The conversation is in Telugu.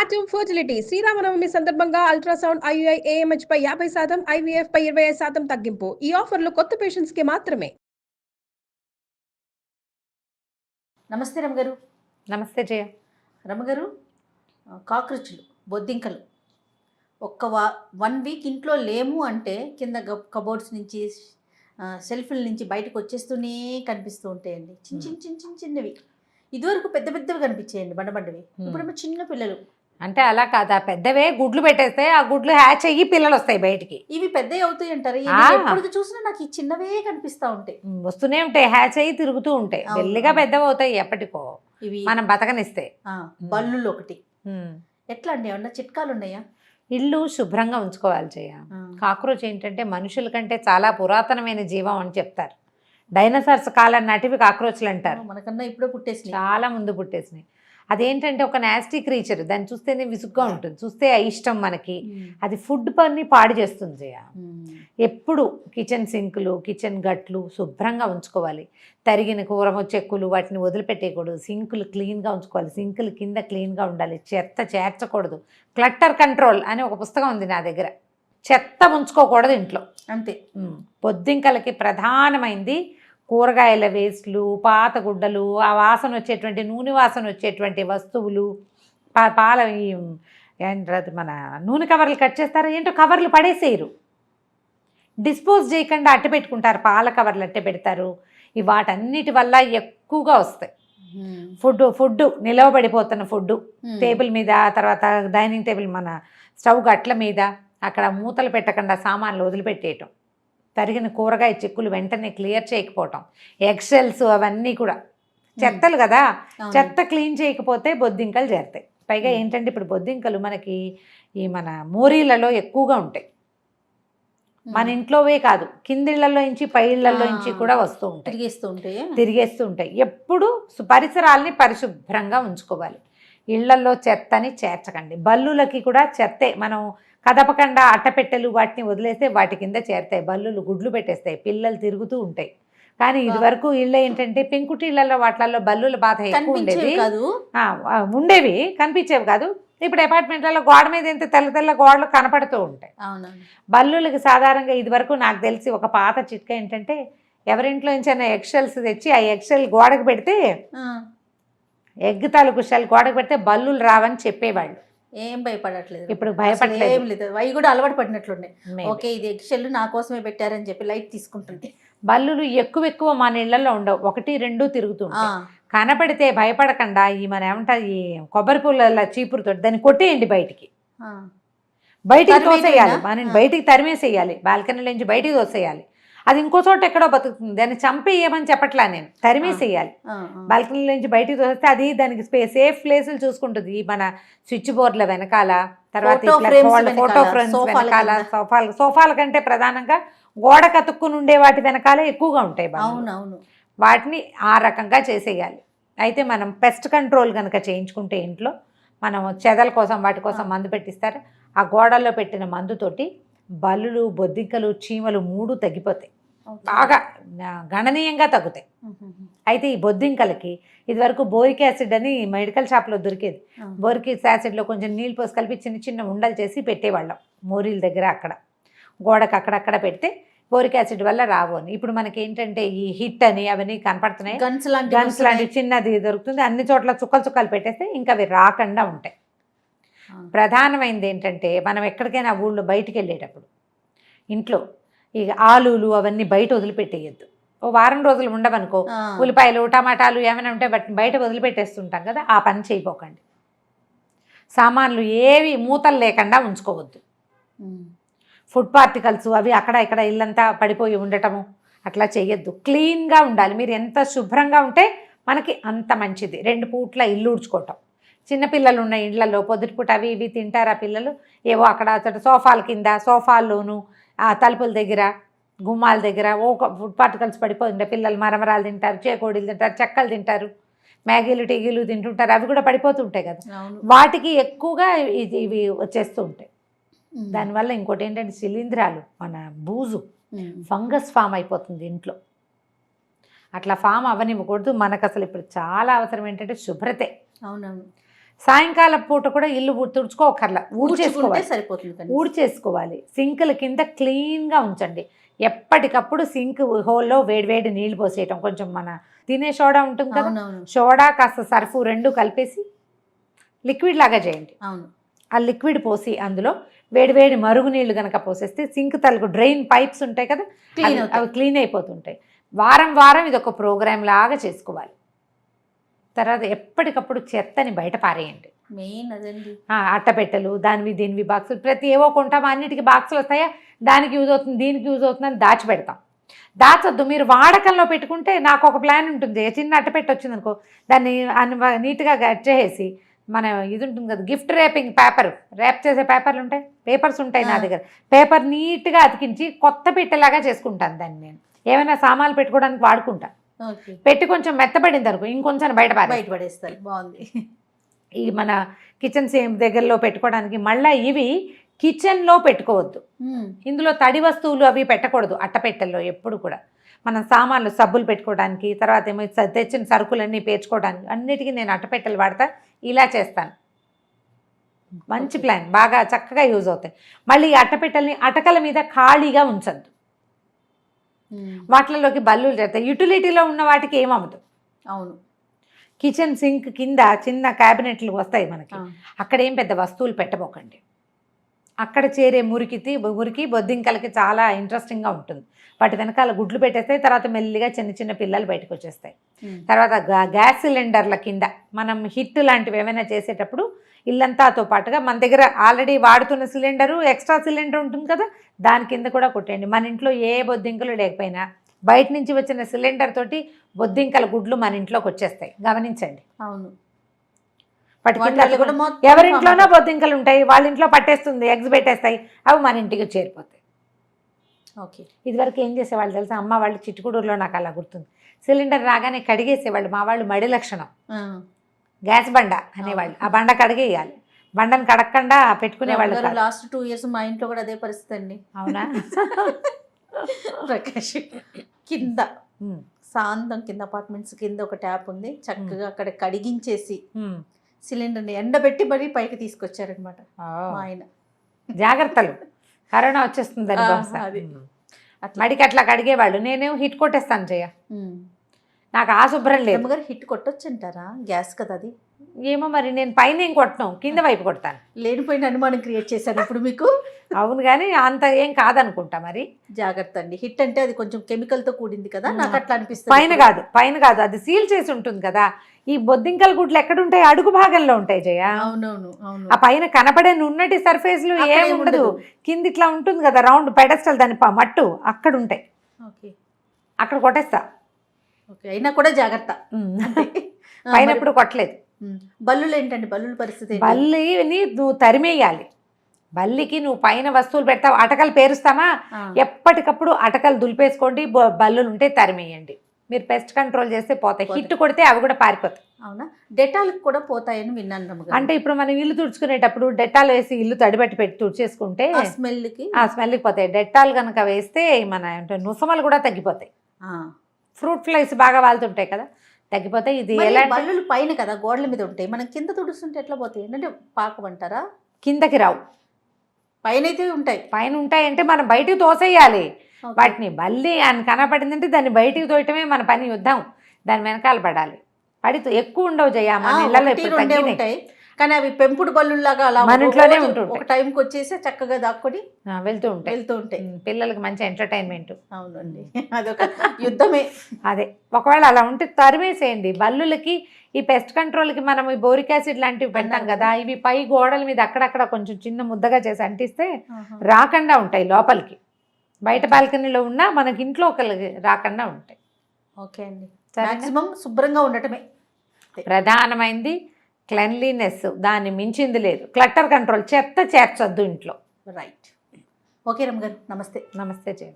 ఆటమ్ ఫర్టిలిటీ శ్రీరామనవమి సందర్భంగా అల్ట్రాసౌండ్ ఐయుఐ ఏఎంహెచ్ పై 50%, ఐవీఎఫ్ పై 25% తగ్గింపు. ఈ ఆఫర్లు కొత్త పేషెంట్స్ కి మాత్రమే. నమస్తే రమగారు. నమస్తే జయ. రమగారు, కాక్రోచ్లు, బొద్దింకలు ఒక్క 1 వీక్ ఇంట్లో లేము అంటే కింద కబోర్డ్స్ నుంచి షెల్ఫ్ల నుంచి బయటకు వచ్చేస్తూనే కనిపిస్తూ ఉంటాయండి. చిన్నవి. ఇదివరకు పెద్ద పెద్దవి కనిపించాయండి, బండబండవి. ఇప్పుడేమో చిన్న పిల్లలు. అంటే అలా కాదా, పెద్దవే గుడ్లు పెట్టేస్తే ఆ గుడ్లు హ్యాచ్ అయ్యి పిల్లలు వస్తాయి బయటికి. ఇవి పెద్దవి అవుతాయి అంటారు. ఎప్పుడు చూసినా నాకు ఈ చిన్నవే కనిపిస్తూ ఉంటాయి. వస్తూనే ఉంటాయి, హ్యాచ్ అయ్యి తిరుగుతూ ఉంటాయి. మెల్లిగా పెద్దవి అవుతాయి ఎప్పటికో, ఇవి మనం బతకనిస్తే. బల్లులు ఒకటి. ఎట్లా అండి, ఏమన్నా చిట్కాలు ఉన్నాయా? ఇల్లు శుభ్రంగా ఉంచుకోవాలి జయ. కాక్రోచ్ ఏంటంటే మనుషుల కంటే చాలా పురాతనమైన జీవం అని చెప్తారు. డైనోసార్స్ కాలం నాటివి కాక్రోచ్లు అంటారు. మనకన్నా ఇప్పుడే పుట్టేసినాయి, చాలా ముందు పుట్టేసినాయి. అదేంటంటే ఒక నాస్టీ క్రీచర్, దాన్ని చూస్తేనే విసుగ్గా ఉంటుంది, చూస్తే ఇష్టం మనకి. అది ఫుడ్ పని పాడు చేస్తుంది జయ. ఎప్పుడు కిచెన్ సింకులు, కిచెన్ గట్లు శుభ్రంగా ఉంచుకోవాలి. తరిగిన కూరమ చెక్కులు వాటిని వదిలిపెట్టేయకూడదు. సింకులు క్లీన్గా ఉంచుకోవాలి. సింకులు కింద క్లీన్గా ఉండాలి. చెత్త చేర్చకూడదు. క్లట్టర్ కంట్రోల్ అని ఒక పుస్తకం ఉంది నా దగ్గర. చెత్త ఉంచుకోకూడదు ఇంట్లో, అంతే. బొద్దింకలకి ప్రధానమైంది కూరగాయల వేస్ట్లు, పాత గుడ్డలు, ఆ వాసన వచ్చేటువంటి నూనె వాసన వచ్చేటువంటి వస్తువులు, పాల ఏంటది మన నూనె కవర్లు కట్ చేస్తారు, ఏంటో కవర్లు పడేసేయరు, డిస్పోజ్ చేయకుండా అట్ట పెట్టుకుంటారు. పాల కవర్లు అట్టే పెడతారు. ఈ వాటన్నిటి వల్ల ఎక్కువగా వస్తాయి. ఫుడ్ నిలవబడిపోతున్న ఫుడ్ టేబుల్ మీద, తర్వాత డైనింగ్ టేబుల్ మన స్టవ్ గట్ల మీద అక్కడ మూతలు పెట్టకుండా సామాన్లు వదిలిపెట్టేయటం, తరిగిన కూరగాయ చెక్కులు వెంటనే క్లియర్ చేయకపోవటం, ఎగ్షెల్స్ అవన్నీ కూడా చెత్తలు కదా, చెత్త క్లీన్ చేయకపోతే బొద్దింకలు చేరుతాయి. పైగా ఏంటంటే ఇప్పుడు బొద్దింకలు మనకి ఈ మన మోరీలలో ఎక్కువగా ఉంటాయి. మన ఇంట్లోవే కాదు, కిందిళ్లలో నుంచి పై ఇళ్లలో నుంచి కూడా వస్తూ ఉంటాయి, తిరిగేస్తూ ఉంటాయి. ఎప్పుడు పరిసరాల్ని పరిశుభ్రంగా ఉంచుకోవాలి. ఇళ్లలో చెత్తని చేర్చకండి. బల్లులకి కూడా చెత్తే, మనం కదపకుండా అట్టపెట్టెలు వాటిని వదిలేస్తే వాటి కింద చేరుతాయి. బల్లులు గుడ్లు పెట్టేస్తాయి, పిల్లలు తిరుగుతూ ఉంటాయి. కానీ ఇది వరకు ఇళ్ళు ఏంటంటే పెంకుటిళ్లలో వాటిలలో బల్లుల బాధ ఎక్కువ ఉండేవి, కనిపించేవి కాదు. ఇప్పుడు అపార్ట్మెంట్లలో గోడ మీద ఎంత తెల్ల తెల్ల గోడలు కనపడుతూ ఉంటాయి. బల్లులకి సాధారణంగా ఇది వరకు నాకు తెలిసి ఒక పాత చిట్కా ఏంటంటే, ఎవరింట్లో నుంచి ఎగ్షెల్స్ తెచ్చి ఆ ఎగ్షెల్ గోడకు పెడితే, ఎగ్ తాలూకు షెల్ గోడకు పెడితే బల్లులు రావని చెప్పేవాళ్ళు. ఏం భయపడట్లేదు ఇప్పుడు, భయపడలేదు. అవి కూడా అలవాటు పడినట్లున్నాయి. ఓకే, ఇది ఎగ్షెల్ నా కోసమే పెట్టారని చెప్పి లైట్ తీసుకుంటుంది. బల్లులు ఎక్కువ మన ఇళ్లలో ఉండవు, 1, 2 తిరుగుతుంటాయి. కనపడితే భయపడకుండా ఈ మన ఏమంటారు, ఈ కొబ్బరి పూల చీపురుతో దాన్ని కొట్టేయండి, బయటికి తోసేయాలి. మనం బయటికి తరిమేసేయాలి, బాల్కనీలో నుంచి బయటికి తోసేయాలి. అది ఇంకో చోట ఎక్కడో బతుకుతుంది, దాన్ని చంపేయమని చెప్పట్లా నేను, తరిమేసేయాలి. బాల్కనీలో నుంచి బయటికి తోస్తే అది దానికి సేఫ్ ప్లేసులు చూసుకుంటుంది. మన స్విచ్ బోర్డుల వెనకాల, తర్వాత ఫోటో ఫ్రేమ్స్ వెనకాల, సోఫాల కంటే ప్రధానంగా గోడ కతుక్కుని ఉండే వాటి వెనకాలే ఎక్కువగా ఉంటాయి. వాటిని ఆ రకంగా చేసేయాలి. అయితే మనం పెస్ట్ కంట్రోల్ కనుక చేయించుకుంటే ఇంట్లో, మనం చెదల కోసం వాటి కోసం మందు పెట్టిస్తారు. ఆ గోడల్లో పెట్టిన మందుతోటి బల్లులు, బొద్దింకలు, చీమలు 3 తగ్గిపోతాయి, బాగా గణనీయంగా తగ్గుతాయి. అయితే ఈ బొద్దింకలకి ఇదివరకు బోరిక్ యాసిడ్ అని మెడికల్ షాప్లో దొరికేది. బోరిక్ యాసిడ్లో కొంచెం నీళ్ళు పోసి కలిపి చిన్న చిన్న ఉండలు చేసి పెట్టేవాళ్ళం మోరీల దగ్గర, అక్కడ గోడకు అక్కడక్కడ పెడితే బోరిక్ యాసిడ్ వల్ల రావు అని. ఇప్పుడు మనకి ఏంటంటే ఈ హిట్ అని అవన్నీ కనపడుతున్నాయి, గన్స్ లాంటి చిన్నది దొరుకుతుంది. అన్ని చోట్ల చుక్కలు పెట్టేస్తే ఇంకా అవి రాకుండా ఉంటాయి. ప్రధానమైనది ఏంటంటే, మనం ఎక్కడికైనా ఊళ్ళో బయటికి వెళ్ళేటప్పుడు ఇంట్లో ఇక ఆలులు అవన్నీ బయట వదిలిపెట్టేయద్దు. ఓ వారం రోజులు ఉండవనుకో, ఉల్లిపాయలు, టమాటాలు ఏమైనా ఉంటే వాటిని బయట వదిలిపెట్టేస్తుంటాం కదా, ఆ పని చేయపోకండి. సామాన్లు ఏవి మూతలు లేకుండా ఉంచుకోవద్దు. ఫుడ్ పార్టికల్స్ అవి అక్కడ ఇక్కడ ఇల్లంతా పడిపోయి ఉండటము అట్లా చేయొద్దు. క్లీన్గా ఉండాలి. మీరు ఎంత శుభ్రంగా ఉంటే మనకి అంత మంచిది. 2 పూట్ల ఇల్లు ఊడ్చుకోవటం. చిన్నపిల్లలు ఉన్న ఇళ్లలో పొద్దుటిపూట అవి ఇవి తింటారా పిల్లలు, ఏవో అక్కడ అక్కడ సోఫాల కింద, సోఫాల్లోనూ, ఆ తలుపుల దగ్గర, గుమ్మాల దగ్గర ఫుడ్ పార్టికల్స్ పడిపోతుంటాయి. పిల్లలు మరమరాలు తింటారు, చేకోడీలు తింటారు, చెక్కలు తింటారు, మ్యాగీలు టీగీలు తింటుంటారు, అవి కూడా పడిపోతుంటాయి కదా. వాటికి ఎక్కువగా ఇవి వచ్చేస్తూ ఉంటాయి. దానివల్ల ఇంకోటి ఏంటంటే శిలీంధ్రాలు, మన బూజు, ఫంగస్ ఫామ్ అయిపోతుంది ఇంట్లో. అట్లా ఫామ్ అవ్వనివ్వకూడదు. మనకు అసలు ఇప్పుడు చాలా అవసరం ఏంటంటే శుభ్రతే. అవునవును. సాయంకాలం పూట కూడా ఇల్లు తుడుచుకోకర్లా ఊడ్చుకుంటే ఊడ్చేసుకోవాలి. సరిపోతుంది కనీసం. ఊడ్చేసుకోవాలి. సింకుల కింద క్లీన్గా ఉంచండి. ఎప్పటికప్పుడు సింక్ హోల్లో వేడివేడి నీళ్లు పోసేయటం, కొంచెం మన తినే సోడా ఉంటుంది కదా, అవునవును సోడా కాస్త సర్ఫు రెండు కలిపేసి లిక్విడ్ లాగా చేయండి. అవును. ఆ లిక్విడ్ పోసి అందులో వేడివేడి మరుగు నీళ్లు కనుక పోసేస్తే సింక్ తలకు డ్రైన్ పైప్స్ ఉంటాయి కదా, Clean అవుతాయి. అవి క్లీన్ అయిపోతుంటాయి. వారం వారం ఇది ఒక ప్రోగ్రామ్ లాగా చేసుకోవాలి. తర్వాత ఎప్పటికప్పుడు చెత్తని బయట పారేయండి. మెయిన్ అదండి. అట్టపెట్టెలు దానివి దీనివి బాక్సులు ప్రతి ఏవో కొంటాం, అన్నిటికీ బాక్సులు వస్తాయా, దానికి యూజ్ అవుతుంది దీనికి యూజ్ అవుతుంది అని దాచిపెడతాం. దాచొద్దు. మీరు వాడకంలో పెట్టుకుంటే నాకు ఒక ప్లాన్ ఉంటుంది. చిన్న అట్టపెట్టు వచ్చింది అనుకో, దాన్ని నీట్గా కట్ చేసి మన ఇది ఉంటుంది కదా గిఫ్ట్ ర్యాపింగ్ పేపర్, ర్యాప్ చేసే పేపర్లు ఉంటాయి, పేపర్స్ ఉంటాయి నా దగ్గర, పేపర్ నీట్గా అతికించి కొత్త పెట్టెలాగా చేసుకుంటాను దాన్ని. నేను ఏమైనా సామాన్లు పెట్టుకోవడానికి వాడుకుంటాను. పెట్టి కొంచెం మెత్తపడింది అనుకో ఇంకొంచెం బయట పడేస్తారు. బాగుంది. ఈ మన కిచెన్ సేమ్ దగ్గరలో పెట్టుకోవడానికి. మళ్ళీ ఇవి కిచెన్లో పెట్టుకోవద్దు. ఇందులో తడి వస్తువులు అవి పెట్టకూడదు అట్టపెట్టెల్లో ఎప్పుడు కూడా. మనం సామాన్లు సబ్బులు పెట్టుకోవడానికి, తర్వాత ఏమో తెచ్చిన సరుకులన్నీ పేర్చుకోవడానికి అన్నిటికీ నేను అట్టపెట్టెలు వాడతా. ఇలా చేస్తాను. మంచి ప్లాన్, బాగా చక్కగా యూజ్ అవుతాయి. మళ్ళీ ఈ అట్టపెట్టెల్ని అటకల మీద ఖాళీగా ఉంచద్దు. వాటిలోకి బల్లులు చేస్తాయి. యూటిలిటీలో ఉన్న వాటికి ఏమవుతుంది. అవును. కిచెన్ సింక్ కింద చిన్న క్యాబినెట్లు వస్తాయి మనకి, అక్కడ ఏం పెద్ద వస్తువులు పెట్టబోకండి. అక్కడ చేరే మురికి బొద్దింకలకి చాలా ఇంట్రెస్టింగ్గా ఉంటుంది. వాటి వెనకాల గుడ్లు పెట్టేస్తాయి. తర్వాత మెల్లిగా చిన్న చిన్న పిల్లలు బయటకు వచ్చేస్తాయి. తర్వాత గ్యాస్ సిలిండర్ల కింద మనం హిట్ లాంటివి ఏమైనా చేసేటప్పుడు ఇల్లంతాతో పాటుగా మన దగ్గర ఆల్రెడీ వాడుతున్న సిలిండరు, ఎక్స్ట్రా సిలిండర్ ఉంటుంది కదా, దాని కింద కూడా కొట్టండి. మన ఇంట్లో ఏ బొద్దింకలు లేకపోయినా బయట నుంచి వచ్చిన సిలిండర్ తోటి బొద్దింకల గుడ్లు మన ఇంట్లోకి వచ్చేస్తాయి. గమనించండి. అవును. ఎవరింట్లోనో బొద్దింకలు ఉంటాయి, వాళ్ళ ఇంట్లో పట్టేస్తుంది, ఎగ్స్ పెట్టేస్తాయి, అవి మన ఇంటికి చేరిపోతాయి. ఓకే. ఇదివరకు ఏం చేసేవాళ్ళు తెలుసా, అమ్మ వాళ్ళు చిట్టుకూడూరులో నాకు అలా గుర్తుంది. సిలిండర్ రాగానే కడిగేసేవాళ్ళు. మా వాళ్ళు మడి లక్షణం, గ్యాస్ బండ అనేవాళ్ళు. ఆ బండ కడిగేయాలి. బండను కడగకుండా పెట్టుకునేవాళ్ళు. లాస్ట్ 2 years మా ఇంట్లో కూడా అదే పరిస్థితి అండి. అవునా? ప్రకాష్ కింద సాంతం కింద అపార్ట్మెంట్స్ కింద ఒక ట్యాప్ ఉంది. చక్కగా అక్కడ కడిగించేసి సిలిండర్ని ఎండబెట్టి మరీ పైకి తీసుకొచ్చారనమాట మా ఆయన. జాగ్రత్తలు, కరోనా వచ్చేస్తుంది. మడికి అట్లా కడిగేవాళ్ళు. నేనేమో హిట్ కొట్టేస్తాను చెయ్య, నాకు ఆ శుభ్రం లేదు. హిట్ కొట్టొచ్చు అంటారా? గ్యాస్ కదా అది. ఏమో మరి, నేను పైన ఏం కొట్టను, కింద వైపు కొడతాను. లేనిపోయిన అనుమానం క్రియేట్ చేశాను ఇప్పుడు మీకు. అవును, కానీ అంత ఏం కాదనుకుంటా. మరి జాగ్రత్త అండి. హిట్ అంటే అది కొంచెం కెమికల్తో కూడింది కదా, నాకు అట్లా అనిపిస్తుంది. పైన కాదు, అది సీల్ చేసి ఉంటుంది కదా. ఈ బొద్దింకల గుడ్లు ఎక్కడుంటాయి? అడుగు భాగంలో ఉంటాయి జయ. అవునవును. ఆ పైన కనపడే నున్నటి సర్ఫేస్లు ఏం ఉండదు. కింద ఇట్లా ఉంటుంది కదా రౌండ్ పెడస్టల్, దాని మట్టు అక్కడ ఉంటాయి. అక్కడ కొట్టేస్తా. అయినా కూడా జాగ్రత్త. పైన ఎప్పుడు కొట్టలేదు. బల్లులు ఏంటండి? బల్లుల పరిస్థితి? బల్లిని నువ్వు తరిమేయాలి. బల్లికి నువ్వు పైన వస్తువులు పెడతావు, అటకలు పేరుస్తామా, ఎప్పటికప్పుడు అటకలు దులిపేసుకోండి. బల్లులు ఉంటే తరిమేయండి. మీరు పెస్ట్ కంట్రోల్ చేస్తే పోతాయి. హిట్ కొడితే అవి కూడా పారిపోతాయి. అవునా? డెటాల్కి కూడా పోతాయని విన్నాను. అంటే ఇప్పుడు మనం ఇల్లు తుడుచుకునేటప్పుడు డెటాల్ వేసి ఇల్లు తడిబట్టి పెట్టి తుడిచేసుకుంటే ఆ స్మెల్కి పోతాయి. డెటాల్ కనుక వేస్తే మన నుసమలు కూడా తగ్గిపోతాయి. ఫ్రూట్ ఫ్లైస్ బాగా వాళ్తుంటాయి కదా, తగ్గిపోతాయి. ఇది ఎలా? బల్లులు పైన కదా గోడల మీద ఉంటాయి, మనం కింద తుడుస్తుంటే ఎట్లా పోతాయి? ఏంటంటే పాకమంటారా? కిందకి రావు, పైన అయితే ఉంటాయి. పైన ఉంటాయంటే మనం బయటికి తోసేయాలి వాటిని. బల్లి అని కనపడిందంటే దాన్ని బయటికి తోయటమే మన పని. యుద్ధం దాని వెనకాల పడాలి. పడితే ఎక్కువ ఉండవు జయ, మన ఇళ్ళలో ఉంటాయి. కానీ అవి పెంపుడు బల్లులాగా అలా మన ఇంట్లోనే ఉంటుంది. ఒక టైంకి వచ్చేసి చక్కగా దాక్కొని వెళ్తూ ఉంటాయి. పిల్లలకి మంచి ఎంటర్టైన్మెంట్. అవునండి, అదొక యుద్ధమే. అదే, ఒకవేళ అలా ఉంటే తరిమేసేయండి. బల్లులకి ఈ పెస్ట్ కంట్రోల్కి మనం ఈ బోరిక్ యాసిడ్ లాంటివి పెడతాం కదా, ఇవి పై గోడల మీద అక్కడక్కడ కొంచెం చిన్న ముద్దగా చేసి అంటిస్తే రాకుండా ఉంటాయి లోపలికి. బయట బాల్కనీలో ఉన్నా మనకి ఇంట్లో ఒకరికి రాకుండా ఉంటాయి. ఓకే అండి, మాక్సిమం శుభ్రంగా ఉండటమే ప్రధానమైంది. క్లెన్లీనెస్, దాన్ని మించింది లేదు. క్లటర్ కంట్రోల్, చెత్త చేర్చొద్దు ఇంట్లో. రైట్. ఓకే రమ్మ గారు, నమస్తే. నమస్తే జయ.